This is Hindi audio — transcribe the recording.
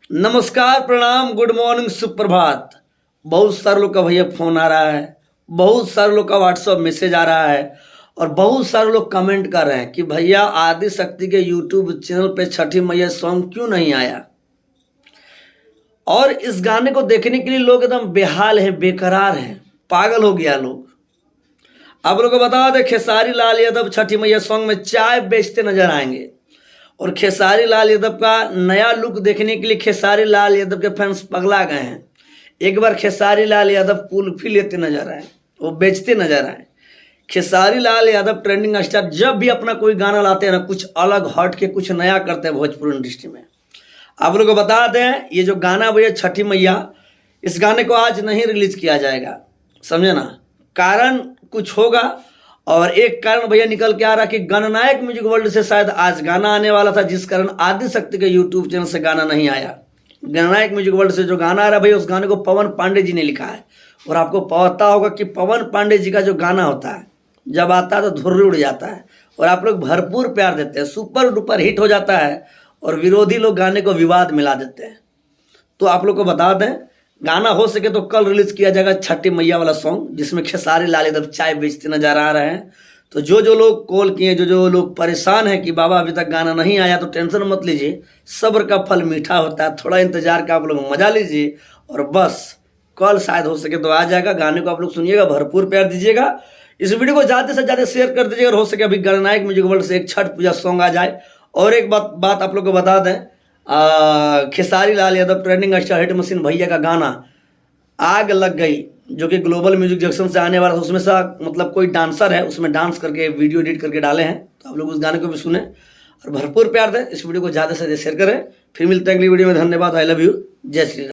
नमस्कार, प्रणाम, गुड मॉर्निंग, सुप्रभात। बहुत सारे लोग का भैया फ़ोन आ रहा है, बहुत सारे लोग का व्हाट्सअप मैसेज आ रहा है और बहुत सारे लोग कमेंट कर रहे हैं कि भैया आदि शक्ति के यूट्यूब चैनल पे छठी मैया सॉन्ग क्यों नहीं आया। और इस गाने को देखने के लिए लोग एकदम बेहाल हैं, बेकरार हैं, पागल हो गया लोग। आप लोग को बता दें, खेसारी लाल यादव छठी मैया सॉन्ग में चाय बेचते नजर आएंगे और खेसारी लाल यादव का नया लुक देखने के लिए खेसारी लाल यादव के फैंस पगला गए हैं। एक बार खेसारी लाल यादव कुल्फी लेते नजर आए, वो बेचते नजर आए। खेसारी लाल यादव ट्रेंडिंग स्टार जब भी अपना कोई गाना लाते हैं ना, कुछ अलग हट के कुछ नया करते हैं भोजपुरी इंडस्ट्री में। आप लोग को बता दें, ये जो गाना भैया छठी मैया, इस गाने को आज नहीं रिलीज किया जाएगा, समझे ना। कारण कुछ होगा और एक कारण भैया निकल के आ रहा कि गणनायक म्यूजिक वर्ल्ड से शायद आज गाना आने वाला था, जिस कारण आदि शक्ति के यूट्यूब चैनल से गाना नहीं आया। गणनायक म्यूजिक वर्ल्ड से जो गाना आ रहा है भैया, उस गाने को पवन पांडे जी ने लिखा है। और आपको पता होगा कि पवन पांडे जी का जो गाना होता है, जब आता है तो धुर्री उड़ जाता है और आप लोग भरपूर प्यार देते हैं, सुपर डुपर हिट हो जाता है और विरोधी लोग गाने को विवाद मिला देते हैं। तो आप लोग को बता दें, गाना हो सके तो कल रिलीज किया जाएगा छठी मैया वाला सॉन्ग, जिसमें खेसारी लाल यादव चाय बेचते नजर आ रहे हैं। तो जो लोग कॉल किए, जो लोग परेशान हैं कि बाबा अभी तक गाना नहीं आया, तो टेंशन मत लीजिए, सब्र का फल मीठा होता है। थोड़ा इंतजार का आप लोग मजा लीजिए और बस कल शायद हो सके तो आ जाएगा। गाने को आप लोग सुनिएगा, भरपूर प्यार दीजिएगा। इस वीडियो को ज़्यादा से ज़्यादा शेयर कर दीजिएगा और हो सके अभी गणनायक म्यूजिक वर्ल्ड से एक छठ पूजा सॉन्ग आ जाए। और एक बात आप लोग को बता दें, Khesari Lal Yadav trending star hit machine भैया का गाना आग लग गई, जो कि ग्लोबल म्यूजिक जंक्शन से आने वाला था, उसमें सा मतलब कोई डांसर है, उसमें डांस करके वीडियो एडिट करके डाले हैं। तो आप लोग उस गाने को भी सुने और भरपूर प्यार दें। इस वीडियो को ज़्यादा से ज़्यादा शेयर करें। फिर मिलते हैं अगली वीडियो में। धन्यवाद। I love you. जय श्री राम।